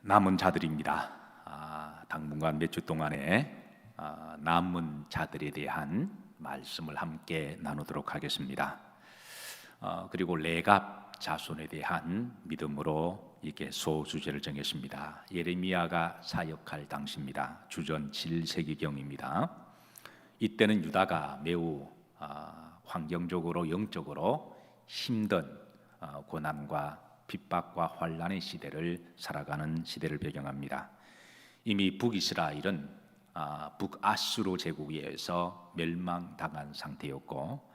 남은 자들입니다. 당분간 몇 주 동안에 남은 자들에 대한 말씀을 함께 나누도록 하겠습니다. 그리고 레갑 자손에 대한 믿음으로 이게 소주제를 정했습니다. 예레미야가 사역할 당시입니다. 주전 7세기경입니다. 이때는 유다가 매우 환경적으로 영적으로 힘든 고난과 핍박과 환난의 시대를 살아가는 시대를 배경합니다. 이미 북이스라엘은 북아수르 제국에 의해서 멸망당한 상태였고,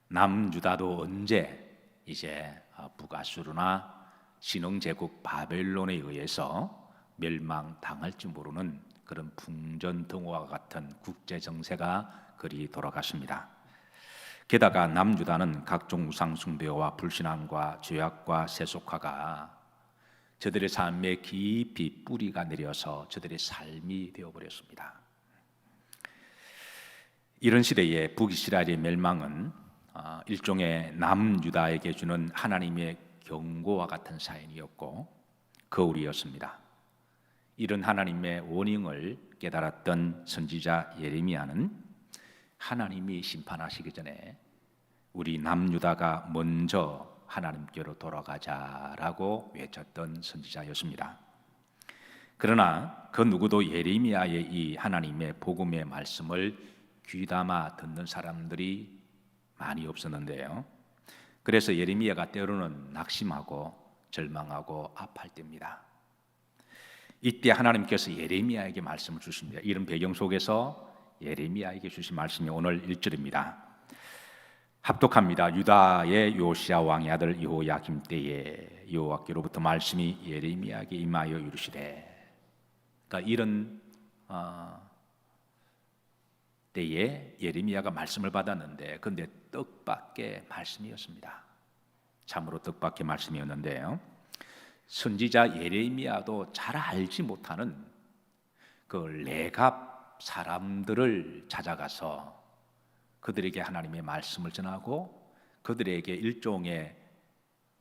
남유다도 언제 이제 북아수르나 신흥제국 바벨론에 의해서 멸망당할지 모르는 그런 풍전등화와 같은 국제정세가 그리 돌아갔습니다. 게다가 남유다는 각종 우상숭배와 불신앙과 죄악과 세속화가 저들의 삶에 깊이 뿌리가 내려서 저들의 삶이 되어버렸습니다. 이런 시대에 북이스라엘의 멸망은 일종의 남유다에게 주는 하나님의 경고와 같은 사연이었고 거울이었습니다. 이런 하나님의 워닝을 깨달았던 선지자 예레미야는 하나님이 심판하시기 전에 우리 남유다가 먼저 하나님께로 돌아가자라고 외쳤던 선지자였습니다. 그러나 그 누구도 예레미야의 이 하나님의 복음의 말씀을 귀담아 듣는 사람들이 많이 없었는데요. 그래서 예레미야가 때로는 낙심하고 절망하고 아파할 때입니다. 이때 하나님께서 예레미야에게 말씀을 주십니다. 이런 배경 속에서 예레미야에게 주신 말씀이 오늘 1절입니다. 합독합니다. 유다의 요시야 왕의 아들 여호야김 때에 여호와께로부터 말씀이 예레미야에게 임하여 이르시되, 그러니까 이런 때에 예레미야가 말씀을 받았는데, 그런데 뜻밖의 말씀이었습니다. 참으로 뜻밖의 말씀이었는데요. 선지자 예레미야도 잘 알지 못하는 그 레갑 사람들을 찾아가서 그들에게 하나님의 말씀을 전하고 그들에게 일종의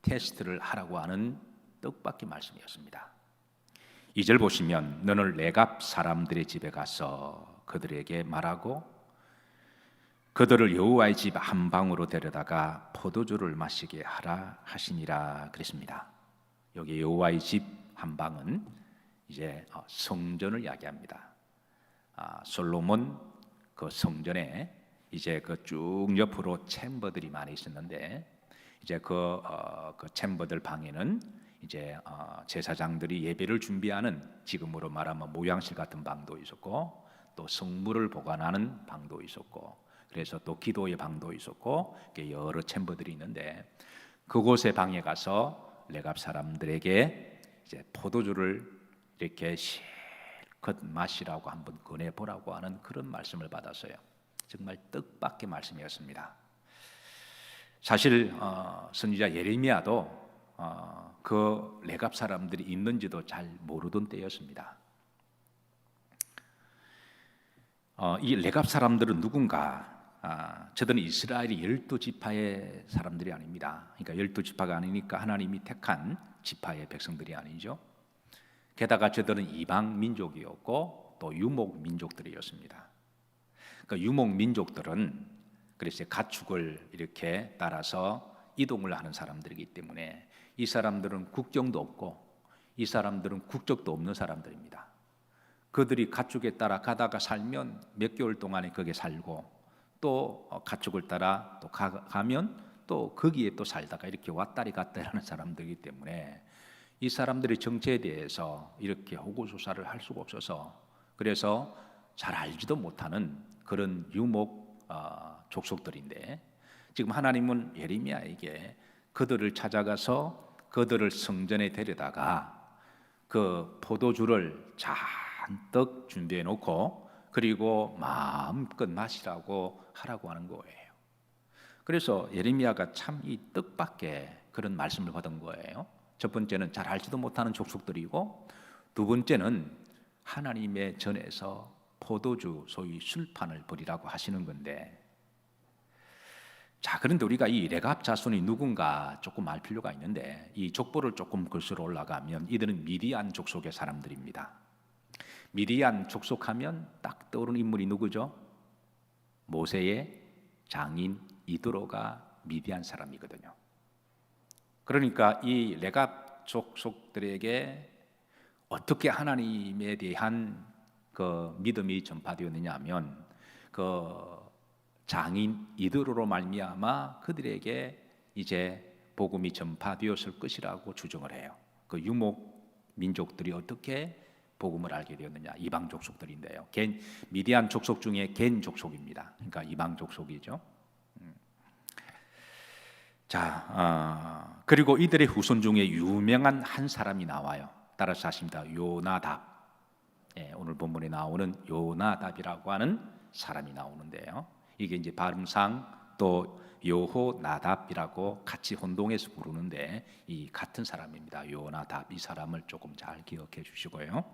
테스트를 하라고 하는 뜻밖의 말씀이었습니다. 2절 보시면 너는 레갑 사람들의 집에 가서 그들에게 말하고 그들을 여호와의 집 한 방으로 데려다가 포도주를 마시게 하라 하시니라 그랬습니다. 여기 여호와의 집 한 방은 이제 성전을 이야기합니다. 솔로몬 그 성전에 이제 그 쭉 옆으로 챔버들이 많이 있었는데, 이제 그 챔버들 방에는 이제 제사장들이 예배를 준비하는, 지금으로 말하면 모양실 같은 방도 있었고, 또 성물을 보관하는 방도 있었고, 그래서 또 기도의 방도 있었고, 여러 챔버들이 있는데, 그곳의 방에 가서 레갑 사람들에게 이제 포도주를 이렇게 그 마시라고 한번 권해보라고 하는 그런 말씀을 받았어요. 정말 뜻밖의 말씀이었습니다. 사실 선지자 예레미야도 그 레갑 사람들이 있는지도 잘 모르던 때였습니다. 이 레갑 사람들은 누군가? 저들은 이스라엘의 12지파의 사람들이 아닙니다. 그러니까 12지파가 아니니까 하나님이 택한 지파의 백성들이 아니죠. 게다가 저들은 이방 민족이었고 또 유목 민족들이었습니다. 그 유목 민족들은 그래서 가축을 이렇게 따라서 이동을 하는 사람들이기 때문에 이 사람들은 국경도 없고 이 사람들은 국적도 없는 사람들입니다. 그들이 가축에 따라 가다가 살면 몇 개월 동안에 거기에 살고, 또 가축을 따라 또 가면 또 거기에 또 살다가 이렇게 왔다리 갔다리 하는 사람들이기 때문에 이 사람들의 정체에 대해서 이렇게 호구조사를 할 수가 없어서, 그래서 잘 알지도 못하는 그런 유목 족속들인데, 지금 하나님은 예레미야에게 그들을 찾아가서 그들을 성전에 데려다가 그 포도주를 잔뜩 준비해 놓고 그리고 마음껏 마시라고 하라고 하는 거예요. 그래서 예레미야가 참 이 뜻밖의 그런 말씀을 받은 거예요. 첫 번째는 잘 알지도 못하는 족속들이고, 두 번째는 하나님의 전에서 포도주, 소위 술판을 벌이라고 하시는 건데, 자, 그런데 우리가 이 레갑 자손이 누군가 조금 알 필요가 있는데, 이 족보를 조금 거슬러 올라가면 이들은 미디안 족속의 사람들입니다. 미디안 족속하면 딱 떠오르는 인물이 누구죠? 모세의 장인 이드로가 미디안 사람이거든요. 그러니까 이 레갑 족속들에게 어떻게 하나님에 대한 그 믿음이 전파되었느냐 하면 그 장인 이드로로 말미암아 그들에게 이제 복음이 전파되었을 것이라고 주장을 해요. 그 유목 민족들이 어떻게 복음을 알게 되었느냐, 이방 족속들인데요. 미디안 족속 중에 겐 족속입니다. 그러니까 이방 족속이죠. 자, 그리고 이들의 후손 중에 유명한 한 사람이 나와요. 따라서 하십니다. 요나답. 오늘 본문에 나오는 요나답이라고 하는 사람이 나오는데요. 이게 이제 발음상 또 여호나답이라고 같이 혼동해서 부르는데 이 같은 사람입니다. 요나답, 이 사람을 조금 잘 기억해 주시고요.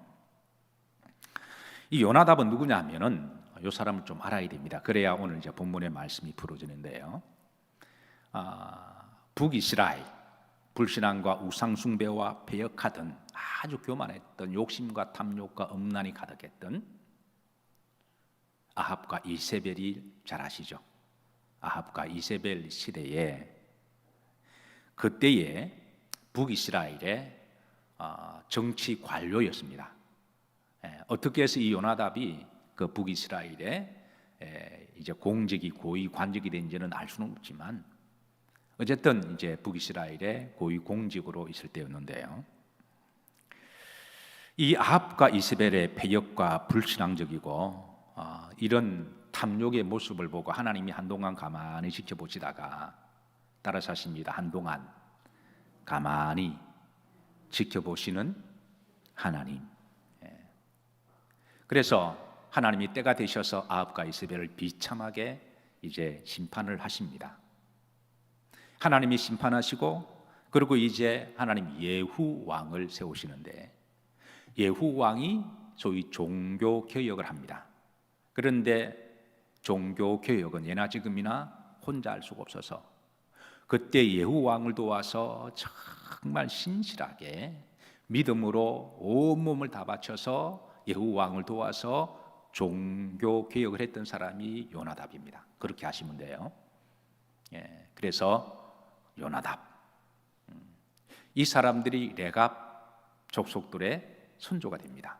이 요나답은 누구냐 하면은 이 사람을 좀 알아야 됩니다. 그래야 오늘 이제 본문의 말씀이 풀어지는데요. 북이스라엘, 불신앙과 우상숭배와 배역하던 아주 교만했던 욕심과 탐욕과 음란이 가득했던 아합과 이세벨이 잘 아시죠? 아합과 이세벨 시대에 그때의 북이스라엘의 정치 관료였습니다. 어떻게 해서 이 요나답이 그 북이스라엘의 이제 공직이 고위 관직이 된지는 알 수는 없지만 어쨌든 이제 북이스라엘의 고위 공직으로 있을 때였는데요. 이 아합과 이세벨의 패역과 불신앙적이고 이런 탐욕의 모습을 보고 하나님이 한동안 가만히 지켜보시다가 따라서 하십니다. 한동안 가만히 지켜보시는 하나님. 그래서 하나님이 때가 되셔서 아합과 이세벨을 비참하게 이제 심판을 하십니다. 하나님이 심판하시고 그리고 이제 하나님 예후 왕을 세우시는데 예후 왕이 소위 종교 개혁을 합니다. 그런데 종교 개혁은 예나 지금이나 혼자 할 수가 없어서 그때 예후 왕을 도와서 정말 신실하게 믿음으로 온몸을 다 바쳐서 예후 왕을 도와서 종교 개혁을 했던 사람이 요나답입니다. 그렇게 하시면 돼요. 그래서 요나답, 이 사람들이 레갑 족속들의 선조가 됩니다.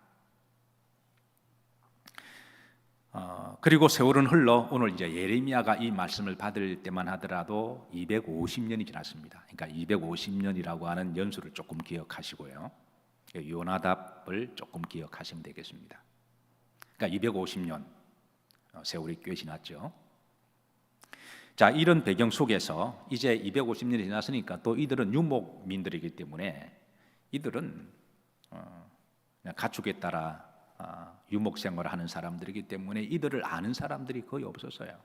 그리고 세월은 흘러 오늘 이제 예레미야가 이 말씀을 받을 때만 하더라도 250년이 지났습니다. 그러니까 250년이라고 하는 연수를 조금 기억하시고요. 요나답을 조금 기억하시면 되겠습니다. 그러니까 250년 세월이 꽤 지났죠. 자, 이런 배경 속에서 이제 250년이 지났으니까 또 이들은 유목민들이기 때문에 이들은 그냥 가축에 따라 유목 생활을 하는 사람들이기 때문에 이들을 아는 사람들이 거의 없었어요.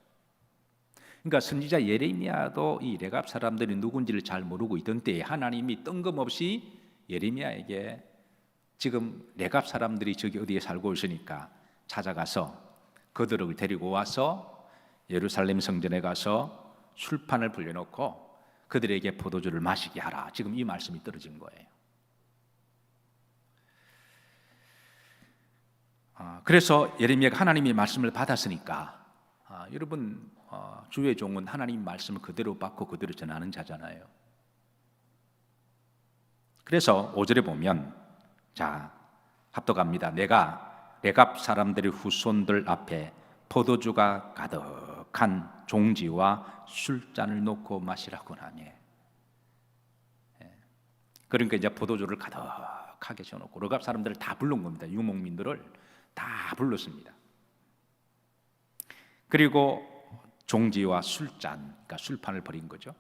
그러니까 선지자 예레미야도 이 레갑 사람들이 누군지를 잘 모르고 있던 때에 하나님이 뜬금없이 예레미야에게 지금 레갑 사람들이 저기 어디에 살고 있으니까 찾아가서 그들을 데리고 와서 예루살렘 성전에 가서 술판을 불려놓고 그들에게 포도주를 마시게 하라. 지금 이 말씀이 떨어진 거예요. 그래서 예레미야가 하나님의 말씀을 받았으니까 여러분 주의 종은 하나님 말씀을 그대로 받고 그대로 전하는 자잖아요. 그래서 5절에 보면 자 합독합니다. 내가 레갑 사람들의 후손들 앞에 포도주가 가득한 종지와 술잔을 놓고 마시라고 하며 그러니까 이제 포도주를 가득하게 져놓고 레갑 사람들을 다 부른 겁니다. 유목민들을 다 불렀습니다. 그리고 종지와 술잔, 그러니까 술판을 벌인 거죠.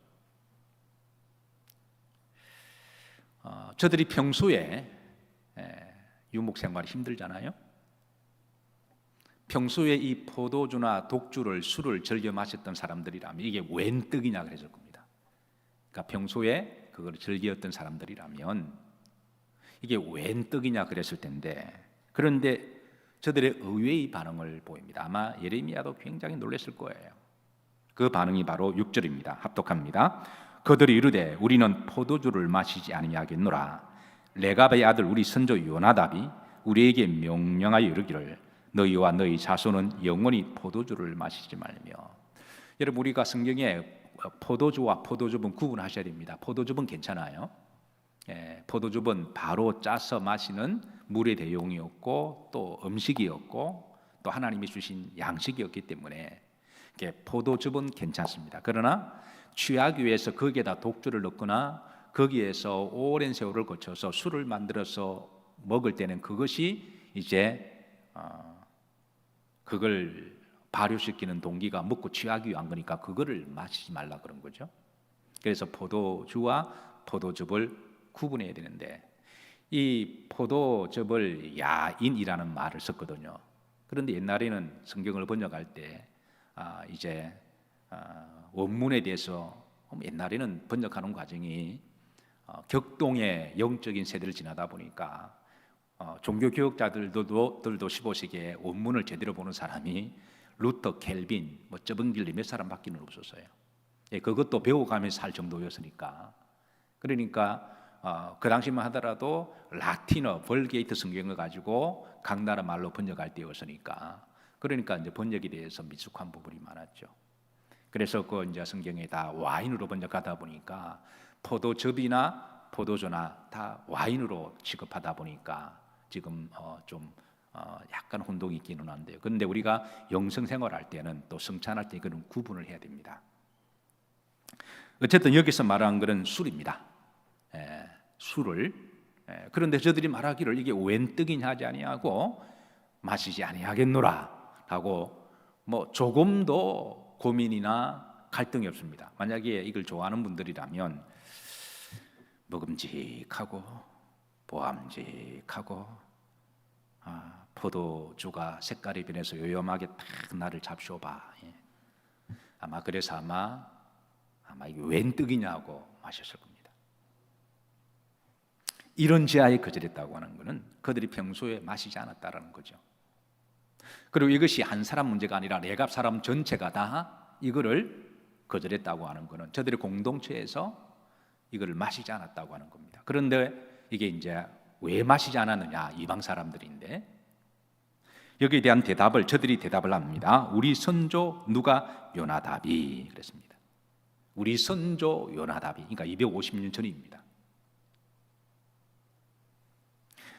저들이 평소에 유목 생활이 힘들잖아요. 평소에 이 포도주나 독주를 술을 즐겨 마셨던 사람들이라면 이게 웬 떡이냐 그랬을 겁니다. 그러니까 평소에 그걸 즐겼던 사람들이라면 이게 웬 떡이냐 그랬을 텐데 그런데 저들의 의외의 반응을 보입니다. 아마 예레미야도 굉장히 놀랐을 거예요. 그 반응이 바로 6절입니다. 합독합니다. 그들이 이르되 우리는 포도주를 마시지 아니하겠노라. 레갑의 아들 우리 선조 요나답이 우리에게 명령하여 이르기를 너희와 너희 자손은 영원히 포도주를 마시지 말며. 여러분, 우리가 성경에 포도주와 포도즙은 구분하셔야 됩니다. 포도즙은 괜찮아요. 포도즙은 바로 짜서 마시는 물의 대용이었고 또 음식이었고 또 하나님이 주신 양식이었기 때문에 포도즙은 괜찮습니다. 그러나 취하기 위해서 거기에다 독주를 넣거나 거기에서 오랜 세월을 거쳐서 술을 만들어서 먹을 때는 그것이 이제 그걸 발효시키는 동기가 먹고 취하기 위한 거니까 그거를 마시지 말라 그런 거죠. 그래서 포도주와 포도즙을 구분해야 되는데 이 포도즙을 야인이라는 말을 썼거든요. 그런데 옛날에는 성경을 번역할 때 이제 원문에 대해서 옛날에는 번역하는 과정이 격동의 영적인 세대를 지나다 보니까 종교 교육자들도 15세기에 원문을 제대로 보는 사람이 루터, 켈빈, 쩌벙길리 몇 사람밖에는 없었어요. 그것도 배워가면서 살 정도였으니까. 그러니까 그 당시만 하더라도 라틴어, 벌게이트 성경을 가지고 각 나라 말로 번역할 때였으니까. 그러니까 이제 번역에 대해서 미숙한 부분이 많았죠. 그래서 그 이제 성경에 다 와인으로 번역하다 보니까 포도즙이나 포도주나 다 와인으로 취급하다 보니까 지금 좀 약간 혼동이 있기는 한데요. 그런데 우리가 영성 생활할 때는 또 성찬할 때 그런 구분을 해야 됩니다. 어쨌든 여기서 말하는 것은 술입니다. 술을 그런데 저들이 말하기를 이게 웬 떡이냐 하지 아니하고 마시지 아니하겠노라 하고 뭐 조금도 고민이나 갈등이 없습니다. 만약에 이걸 좋아하는 분들이라면 먹음직하고 보암직하고 포도주가 색깔이 변해서 요염하게 딱 나를 잡숴봐. 아마 그래서 아마 이게 웬 떡이냐고 마셨을 겁니다. 이런 제하에 거절했다고 하는 것은 그들이 평소에 마시지 않았다라는 거죠. 그리고 이것이 한 사람 문제가 아니라 레갑 사람 전체가 다 이거를 거절했다고 하는 것은 저들의 공동체에서 이거를 마시지 않았다고 하는 겁니다. 그런데 이게 이제 왜 마시지 않았느냐? 이방 사람들인데 여기에 대한 대답을 저들이 대답을 합니다. 우리 선조 누가 요나답이 그랬습니다. 우리 선조 요나답이, 그러니까 250년 전입니다.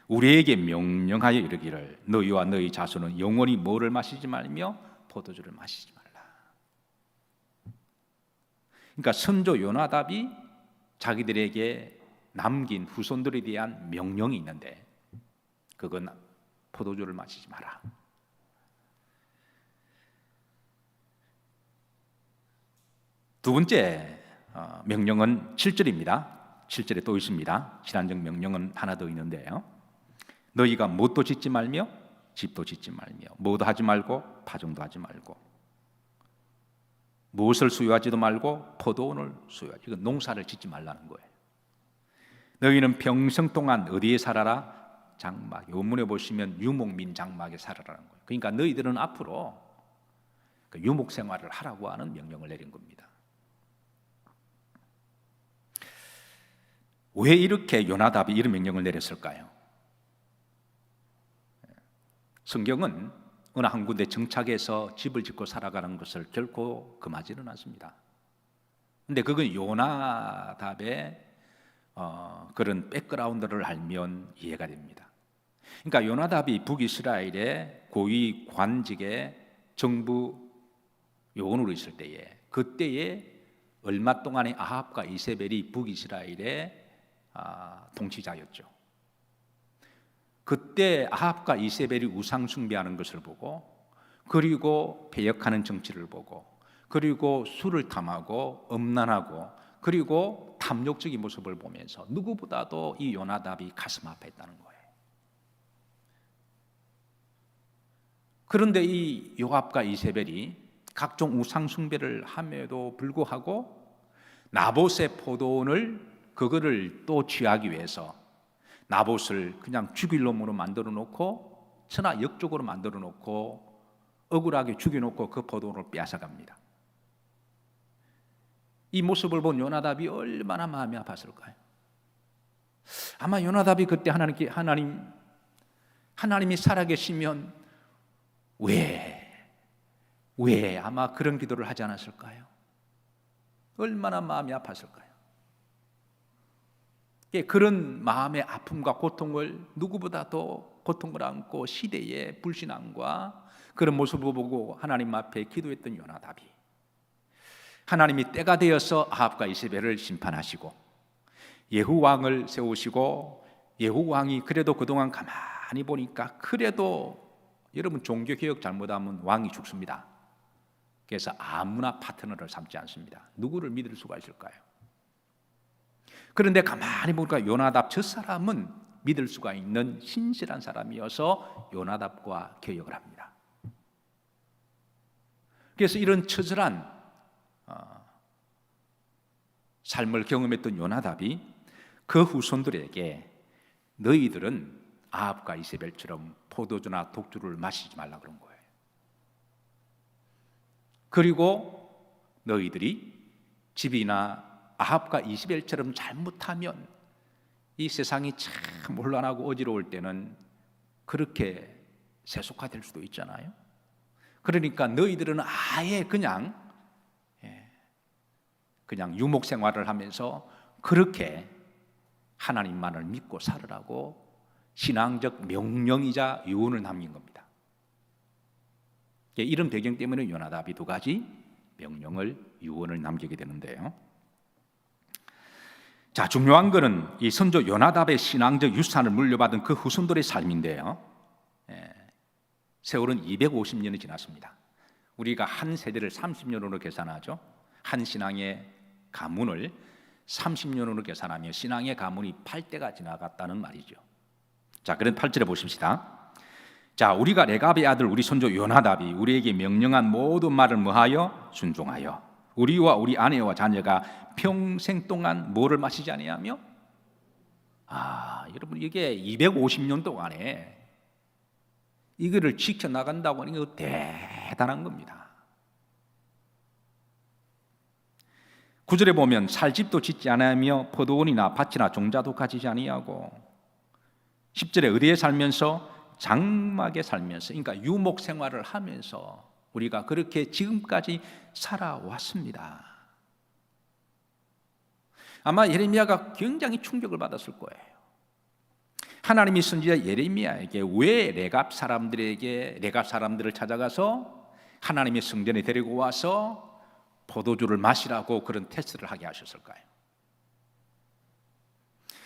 우리에게 명령하여 이르기를 너희와 너희 자손은 영원히 뭐를 마시지 말며 포도주를 마시지 말라. 그러니까 선조 요나답이 자기들에게 남긴 후손들에 대한 명령이 있는데 그건 포도주를 마시지 마라. 두 번째 명령은 7절입니다. 7절에 또 있습니다. 신앙적 명령은 하나 더 있는데요. 너희가 못도 짓지 말며 집도 짓지 말며 뭐도 하지 말고 파종도 하지 말고 무엇을 수요하지도 말고 포도원을 수요하지. 이건 농사를 짓지 말라는 거예요. 너희는 평생 동안 어디에 살아라? 장막. 원문에 보시면 유목민 장막에 살아라는 거예요. 그러니까 너희들은 앞으로 유목 생활을 하라고 하는 명령을 내린 겁니다. 왜 이렇게 요나답이 이런 명령을 내렸을까요? 성경은 어느 한 군데 정착해서 집을 짓고 살아가는 것을 결코 금하지는 않습니다. 그런데 그건 요나답의 그런 백그라운드를 알면 이해가 됩니다. 그러니까 요나답이 북이스라엘의 고위 관직의 정부 요원으로 있을 때에 그때에 얼마 동안의 아합과 이세벨이 북이스라엘의 통치자였죠. 그때 아합과 이세벨이 우상 숭배하는 것을 보고 그리고 배역하는 정치를 보고 그리고 술을 탐하고 음란하고 그리고 탐욕적인 모습을 보면서 누구보다도 이 요나답이 가슴 아파했다는 거예요. 그런데 이 요압과 이세벨이 각종 우상 숭배를 함에도 불구하고 나봇의 포도원을 그거를 또 취하기 위해서 나봇을 그냥 죽일 놈으로 만들어 놓고 천하 역적으로 만들어 놓고 억울하게 죽여 놓고 그 포도원을 빼앗아 갑니다. 이 모습을 본 요나답이 얼마나 마음이 아팠을까요? 아마 요나답이 그때 하나님이 살아계시면 왜 아마 그런 기도를 하지 않았을까요? 얼마나 마음이 아팠을까요? 그런 마음의 아픔과 고통을 누구보다 더 고통을 안고 시대의 불신앙과 그런 모습을 보고 하나님 앞에 기도했던 요나답이, 하나님이 때가 되어서 아합과 이세벨을 심판하시고 예후 왕을 세우시고, 예후 왕이 그래도 그동안 가만히 보니까 그래도 여러분 종교개혁 잘못하면 왕이 죽습니다. 그래서 아무나 파트너를 삼지 않습니다. 누구를 믿을 수가 있을까요? 그런데 가만히 보니까 요나답 저 사람은 믿을 수가 있는 신실한 사람이어서 요나답과 개혁을 합니다. 그래서 이런 처절한 삶을 경험했던 요나답이 그 후손들에게 너희들은 아합과 이세벨처럼 포도주나 독주를 마시지 말라 그런 거예요. 그리고 너희들이 집이나 아합과 이세벨처럼 잘못하면 이 세상이 참 혼란하고 어지러울 때는 그렇게 세속화될 수도 있잖아요. 그러니까 너희들은 아예 그냥 유목 생활을 하면서 그렇게 하나님만을 믿고 살으라고 신앙적 명령이자 유언을 남긴 겁니다. 이런 배경 때문에 요나답이 두 가지 명령을, 유언을 남기게 되는데요. 자, 중요한 것은 이 선조 요나답의 신앙적 유산을 물려받은 그 후손들의 삶인데요. 세월은 250년이 지났습니다. 우리가 한 세대를 30년으로 계산하죠. 한 신앙의 가문을 30년으로 계산하며 신앙의 가문이 8대가 지나갔다는 말이죠. 자, 그럼 8절에 보십시다. 자, 우리가 레갑의 아들 우리 손주 요나답이 우리에게 명령한 모든 말을 뭐하여? 순종하여 우리와 우리 아내와 자녀가 평생 동안 뭐를 마시지 아니하며? 여러분 이게 250년 동안에 이거를 지켜나간다고 하는 게 대단한 겁니다. 9절에 보면 살집도 짓지 않으며 포도원이나 밭이나 종자도 가지지 아니하고, 10절에 의대에 살면서 장막에 살면서, 그러니까 유목 생활을 하면서 우리가 그렇게 지금까지 살아왔습니다. 아마 예레미야가 굉장히 충격을 받았을 거예요. 하나님이 선지자 예레미야에게 왜 레갑 사람들을 찾아가서 하나님의 성전에 데리고 와서 포도주를 마시라고 그런 테스트를 하게 하셨을까요?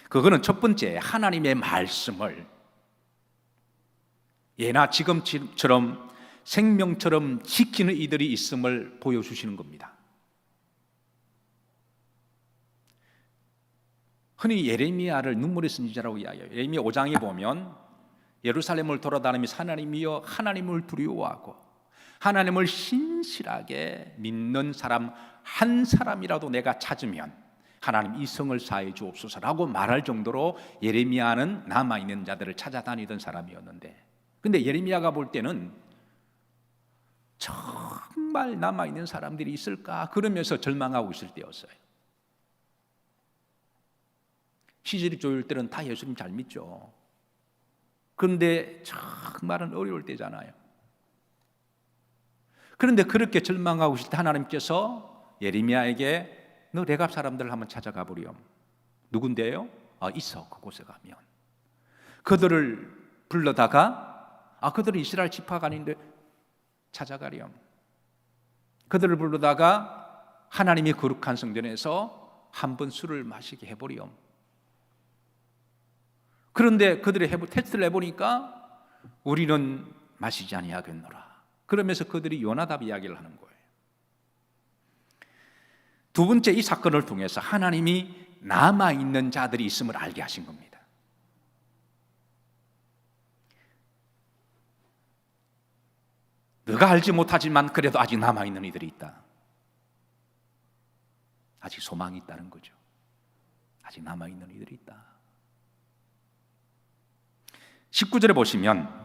그거는 첫 번째, 하나님의 말씀을 예나 지금처럼 생명처럼 지키는 이들이 있음을 보여주시는 겁니다. 흔히 예레미야를 눈물의 선지자라고 이야기해요. 예레미야 5장에 보면 예루살렘을 돌아다니면서 하나님이여 하나님을 두려워하고 하나님을 신실하게 믿는 사람 한 사람이라도 내가 찾으면 하나님 이 성을 사해 주옵소서라고 말할 정도로 예레미야는 남아있는 자들을 찾아다니던 사람이었는데, 근데 예레미야가 볼 때는 정말 남아있는 사람들이 있을까 그러면서 절망하고 있을 때였어요. 시절이 좋을 때는 다 예수님 잘 믿죠. 그런데 정말은 어려울 때잖아요. 그런데 그렇게 절망하고 있을 때 하나님께서 예레미야에게 너 레갑 사람들을 한번 찾아가 보렴. 누군데요? 있어. 그곳에 가면 그들을 불러다가 그들은 이스라엘 지파가 아닌데 찾아가렴. 그들을 불러다가 하나님의 거룩한 성전에서 한번 술을 마시게 해보렴. 그런데 그들이 테스트를 해보니까 우리는 마시지 아니하겠노라. 그러면서 그들이 요나답 이야기를 하는 거예요. 두 번째, 이 사건을 통해서 하나님이 남아있는 자들이 있음을 알게 하신 겁니다. 너가 알지 못하지만 그래도 아직 남아있는 이들이 있다. 아직 소망이 있다는 거죠. 아직 남아있는 이들이 있다. 19절에 보시면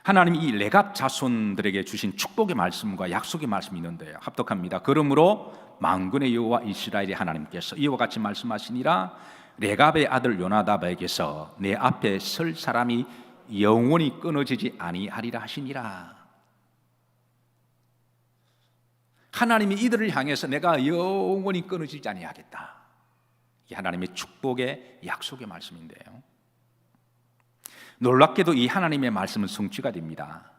하나님이 이 레갑 자손들에게 주신 축복의 말씀과 약속의 말씀이 있는데요, 합독합니다. 그러므로 만군의 여호와 이스라엘의 하나님께서 이와 같이 말씀하시니라. 레갑의 아들 요나답에게서 내 앞에 설 사람이 영원히 끊어지지 아니하리라 하시니라. 하나님이 이들을 향해서 내가 영원히 끊어지지 아니하겠다. 이게 하나님의 축복의 약속의 말씀인데요, 놀랍게도 이 하나님의 말씀은 성취가 됩니다.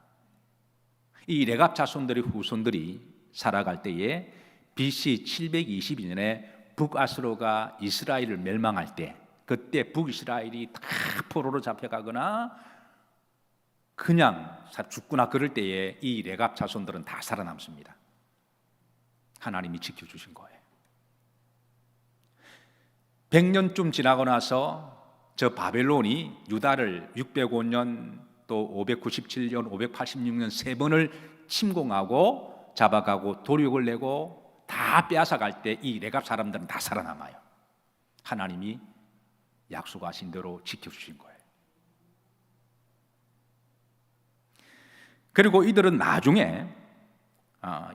이 레갑 자손들의 후손들이 살아갈 때에 BC 722년에 북아수르가 이스라엘을 멸망할 때, 그때 북이스라엘이 다 포로로 잡혀가거나 그냥 죽거나 그럴 때에 이 레갑 자손들은 다 살아남습니다. 하나님이 지켜주신 거예요. 100년쯤 지나고 나서 저 바벨론이 유다를 605년 또 597년 586년 세 번을 침공하고 잡아가고 도륙을 내고 다 빼앗아갈 때 이 레갑 사람들은 다 살아남아요. 하나님이 약속하신 대로 지켜주신 거예요. 그리고 이들은 나중에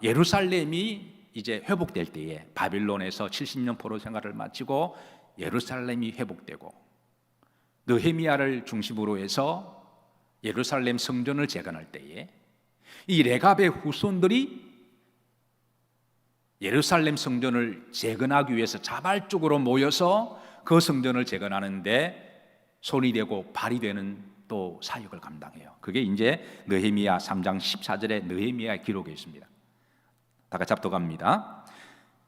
예루살렘이 이제 회복될 때에 바빌론에서 70년 포로 생활을 마치고 예루살렘이 회복되고 느헤미야를 중심으로 해서 예루살렘 성전을 재건할 때에 이 레갑의 후손들이 예루살렘 성전을 재건하기 위해서 자발적으로 모여서 그 성전을 재건하는데 손이 되고 발이 되는 또 사역을 감당해요. 그게 이제 느헤미야 3장 14절에 느헤미야의 기록에 있습니다. 다 같이 합독합니다.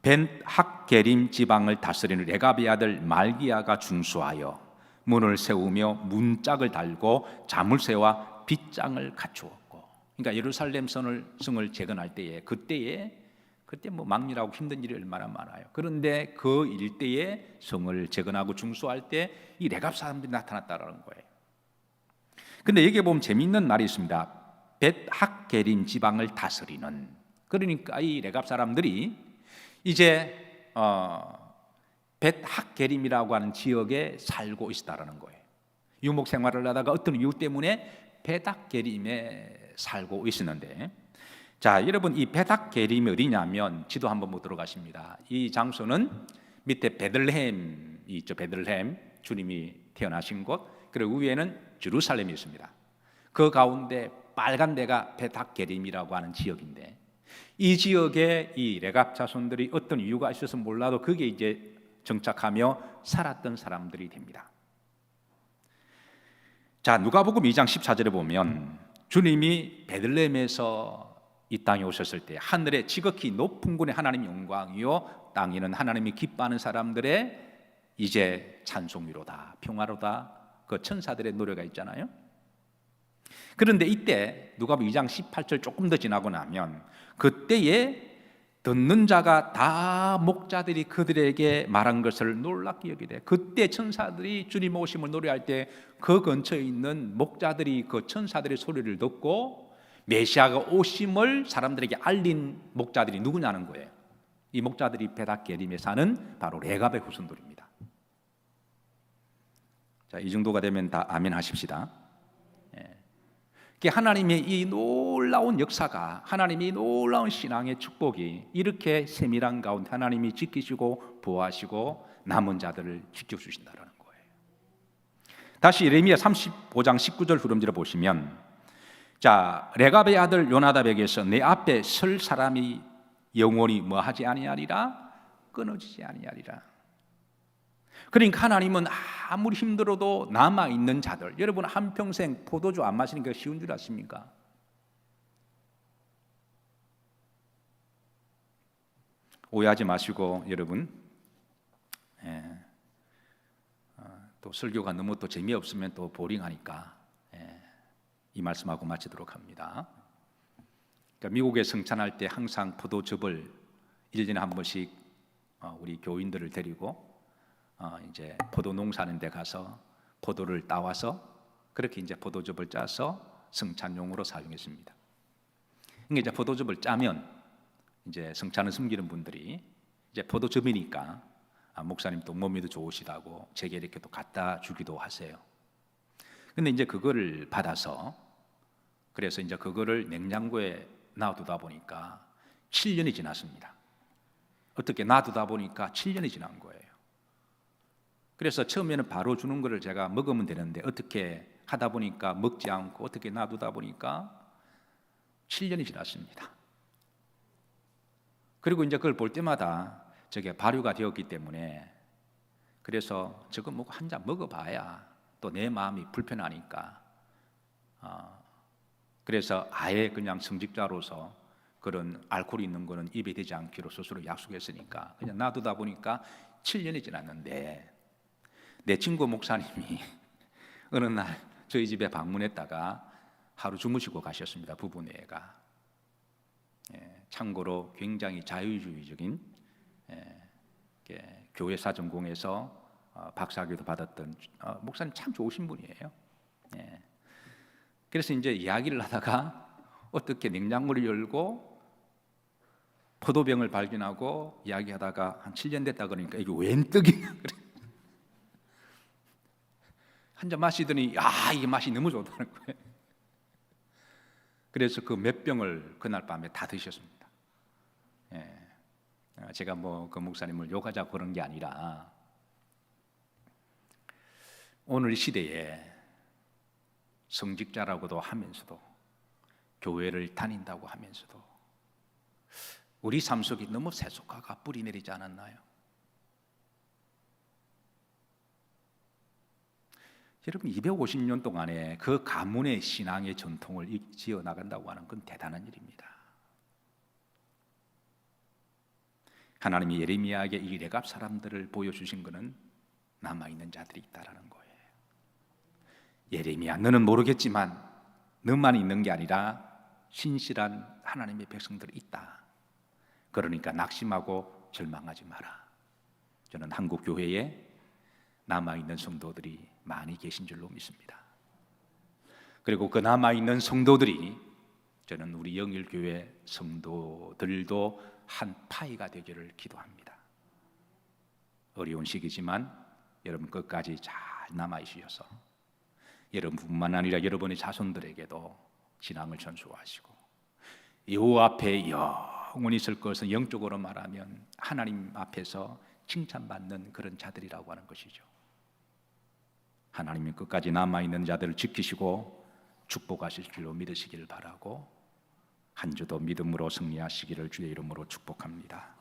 벤학게림 지방을 다스리는 레갑의 아들 말기야가 중수하여 문을 세우며 문짝을 달고 자물쇠와 빗장을 갖추었고, 그러니까 예루살렘 성을 재건할 때에 그때 뭐 막일하고 힘든 일이 얼마나 많아요. 그런데 그 일대에 성을 재건하고 중수할 때 이 레갑 사람들이 나타났다라는 거예요. 근데 여기에 보면 재미있는 말이 있습니다. 벳학게림 지방을 다스리는, 그러니까 이 레갑 사람들이 이제 벳학게림이라고 하는 지역에 살고 있다라는 거예요. 유목 생활을 하다가 어떤 이유 때문에 벳학게림에 살고 있었는데, 자, 여러분 이 벳학게림이 어디냐면 지도 한번 못 들어가십니다. 이 장소는 밑에 베들레헴이 있죠. 베들레헴, 주님이 태어나신 곳. 그리고 위에는 예루살렘이 있습니다. 그 가운데 빨간 데가 벳학게림이라고 하는 지역인데, 이 지역에 이 레갑 자손들이 어떤 이유가 있어서 몰라도 그게 이제 정착하며 살았던 사람들이 됩니다. 자, 누가복음 2장 14절에 보면 주님이 베들레헴에서 이 땅에 오셨을 때 하늘에 지극히 높은 곳에 하나님의 영광이요 땅에는 하나님이 기뻐하는 사람들의 이제 찬송위로다, 평화로다, 그 천사들의 노래가 있잖아요. 그런데 이때 누가복음 2장 18절 조금 더 지나고 나면 그때에 듣는 자가 다 목자들이 그들에게 말한 것을 놀랍게 여기되, 그때 천사들이 주님 오심을 노래할 때 그 근처에 있는 목자들이 그 천사들의 소리를 듣고 메시아가 오심을 사람들에게 알린 목자들이 누구냐는 거예요. 이 목자들이 벳학게림에 사는 바로 레갑의 후손들입니다. 자, 이 정도가 되면 다 아멘 하십시다. 하나님의 이 놀라운 역사가, 하나님의 이 놀라운 신앙의 축복이 이렇게 세밀한 가운데 하나님이 지키시고 보호하시고 남은 자들을 지켜주신다는 거예요. 다시 예레미야 35장 19절 후렴지를 보시면, 자, 레갑의 아들 요나답에게서 내 앞에 설 사람이 영원히 뭐하지 아니하리라, 끊어지지 아니하리라. 그러니까 하나님은 아무리 힘들어도 남아있는 자들, 여러분 한평생 포도주 안 마시는 게 쉬운 줄 아십니까? 오해하지 마시고 여러분, 또 설교가 너무 또 재미없으면 또 보링하니까 이 말씀하고 마치도록 합니다. 그러니까 미국에 성찬할 때 항상 포도즙을 1년에 한 번씩 우리 교인들을 데리고 이제 포도 농사하는 데 가서 포도를 따와서 그렇게 이제 포도즙을 짜서 성찬용으로 사용했습니다. 그러니까 이제 포도즙을 짜면 이제 성찬을 섬기는 분들이 이제 포도즙이니까 목사님 또 몸에도 좋으시다고 제게 이렇게 또 갖다 주기도 하세요. 근데 이제 그거를 받아서 그래서 이제 그거를 냉장고에 놔두다 보니까 7년이 지났습니다. 어떻게 놔두다 보니까 7년이 지난 거예요. 그래서 처음에는 바로 주는 거를 제가 먹으면 되는데 어떻게 하다 보니까 먹지 않고 어떻게 놔두다 보니까 7년이 지났습니다. 그리고 이제 그걸 볼 때마다 저게 발효가 되었기 때문에 그래서 저거 먹고 한 잔 먹어봐야 또 내 마음이 불편하니까 그래서 아예 그냥 성직자로서 그런 알코올이 있는 거는 입에 대지 않기로 스스로 약속했으니까 그냥 놔두다 보니까 7년이 지났는데 내 친구 목사님이 어느 날 저희 집에 방문했다가 하루 주무시고 가셨습니다. 부부네가. 참고로 굉장히 자유주의적인 교회사 전공에서 박사학위도 받았던 목사님 참 좋으신 분이에요. 그래서 이제 이야기를 하다가 어떻게 냉장고를 열고 포도병을 발견하고 이야기하다가 한 7년 됐다 그러니까 이게 웬 떡이냐 그래. 한 잔 마시더니 이게 맛이 너무 좋다는 거예요. 그래서 그 몇 병을 그날 밤에 다 드셨습니다. 제가 뭐 그 목사님을 욕하자고 그런 게 아니라 오늘 시대에 성직자라고도 하면서도 교회를 다닌다고 하면서도 우리 삶 속에 너무 세속화가 뿌리 내리지 않았나요? 여러분 250년 동안에 그 가문의 신앙의 전통을 지어나간다고 하는 건 대단한 일입니다. 하나님이 예레미야에게 이 레갑 사람들을 보여주신 것은 남아있는 자들이 있다라는 거예요. 예레미야 너는 모르겠지만 너만 있는 게 아니라 신실한 하나님의 백성들이 있다. 그러니까 낙심하고 절망하지 마라. 저는 한국 교회에 남아있는 성도들이 많이 계신 줄로 믿습니다. 그리고 그 남아있는 성도들이 저는 우리 영일교회 성도들도 한 파이가 되기를 기도합니다. 어려운 시기지만 여러분 끝까지 잘 남아있으셔서 여러분뿐만 아니라 여러분의 자손들에게도 신앙을 전수하시고 여호와 앞에 영원히 있을 것은 영적으로 말하면 하나님 앞에서 칭찬받는 그런 자들이라고 하는 것이죠. 하나님이 끝까지 남아있는 자들을 지키시고 축복하실 줄로 믿으시기를 바라고 한 주도 믿음으로 승리하시기를 주의 이름으로 축복합니다.